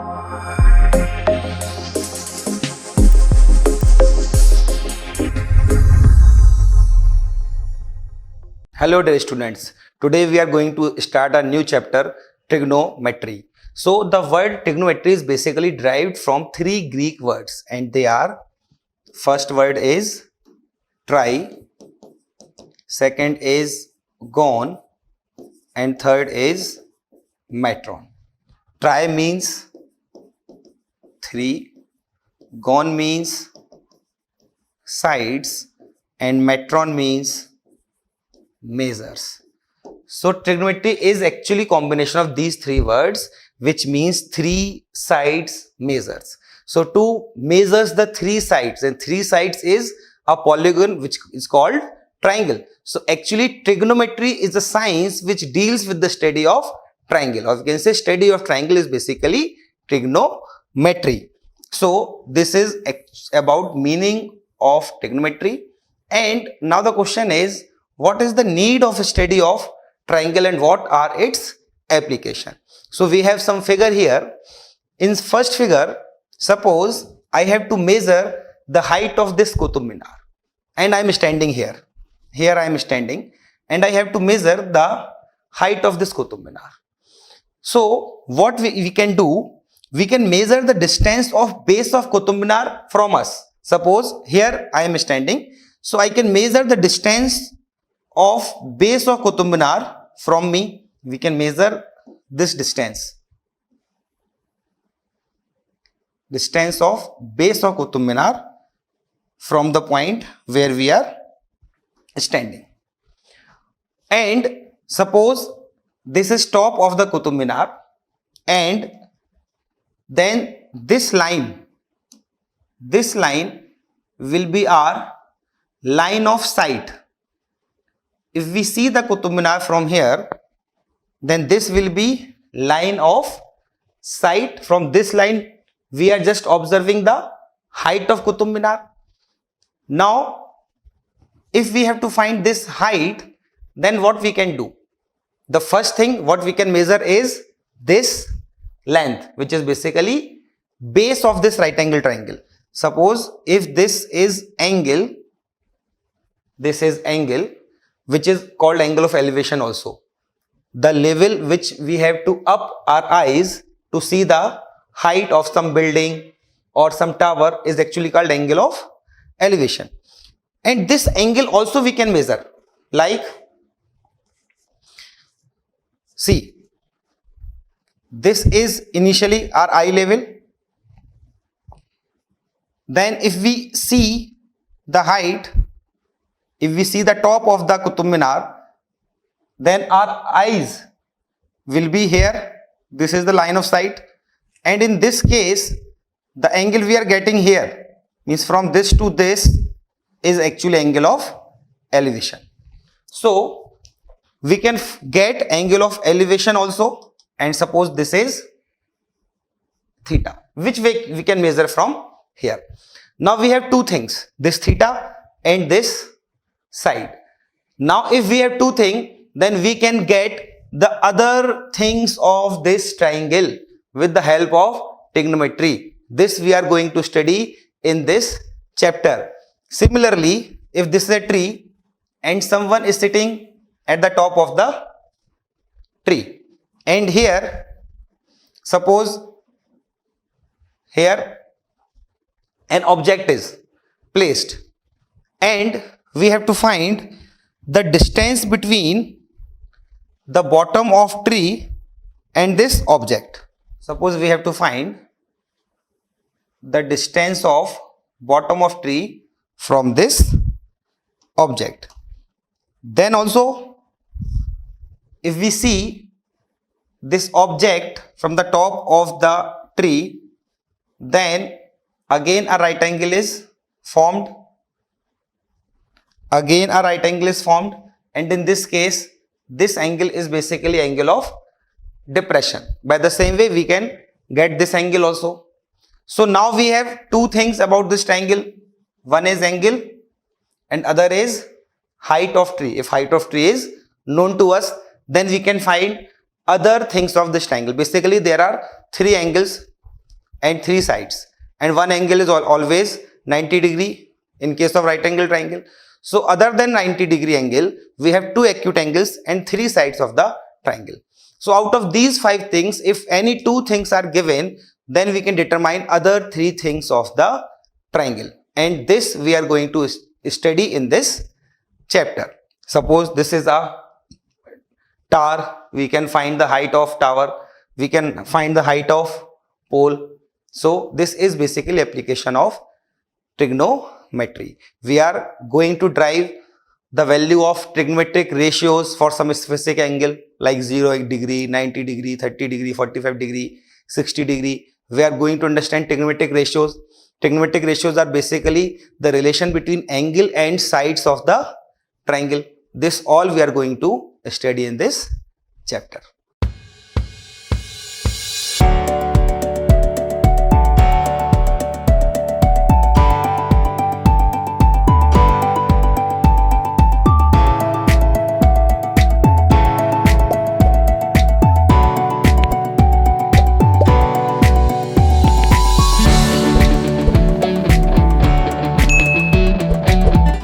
Hello dear students, today we are going to start a new chapter, trigonometry. So the word trigonometry is basically derived from three Greek words and they are, first word is tri, second is gon and third is metron. Tri means 3, gon means sides and metron means measures. So trigonometry is actually combination of these three words, which means three sides measures. So to measures the three sides, and three sides is a polygon which is called triangle. So actually trigonometry is a science which deals with the study of triangle, or you can say study of triangle is basically trigonometry. So this is about meaning of trigonometry. And now the question is, what is the need of a study of triangle and what are its application? So we have some figure here. In first figure, suppose I have to measure the height of this Qutub Minar and I am standing here. Here I am standing and I have to measure the height of this Qutub Minar. So what we can do, we can measure the distance of base of Qutub Minar from us. Suppose here I am standing, so I can measure the distance of base of Qutub Minar from me. We can measure this distance of base of Qutub Minar from the point where we are standing. And suppose this is top of the Qutub Minar, and then this line will be our line of sight. If we see the Qutub Minar from here, then this will be line of sight. From this line, we are just observing the height of Qutub Minar. Now, if we have to find this height, then what we can do? The first thing what we can measure is this length, which is basically base of this right angle triangle. Suppose if this is angle, which is called angle of elevation also. The level which we have to up our eyes to see the height of some building or some tower is actually called angle of elevation. And this angle also we can measure. Like, see, this is initially our eye level. Then if we see the height, if we see the top of the Qutub Minar, then our eyes will be here. This is the line of sight. And in this case, the angle we are getting here, means from this to this, is actually angle of elevation. So we can get angle of elevation also, and suppose this is theta, which we can measure from here. Now we have two things, this theta and this side. Now if we have two things, then we can get the other things of this triangle with the help of trigonometry. This we are going to study in this chapter. Similarly, if this is a tree and someone is sitting at the top of the tree, and here, suppose here an object is placed, and we have to find the distance between the bottom of tree and this object. Suppose we have to find the distance of bottom of tree from this object. Then also, if we see this object from the top of the tree, then again a right angle is formed. And in this case, this angle is basically angle of depression. By the same way, we can get this angle also. So now we have two things about this triangle. One is angle and other is height of tree. If height of tree is known to us, then we can find other things of this triangle. Basically, there are three angles and three sides, and one angle is always 90 degree in case of right angle triangle. So other than 90 degree angle, we have two acute angles and three sides of the triangle. So out of these five things, if any two things are given, then we can determine other three things of the triangle, and this we are going to study in this chapter. Suppose this is a tower, we can find the height of tower, we can find the height of pole. So this is basically application of trigonometry. We are going to derive the value of trigonometric ratios for some specific angle like 0 degree, 90 degree, 30 degree, 45 degree, 60 degree. We are going to understand trigonometric ratios. Trigonometric ratios are basically the relation between angle and sides of the triangle. This all we are going to study in this chapter.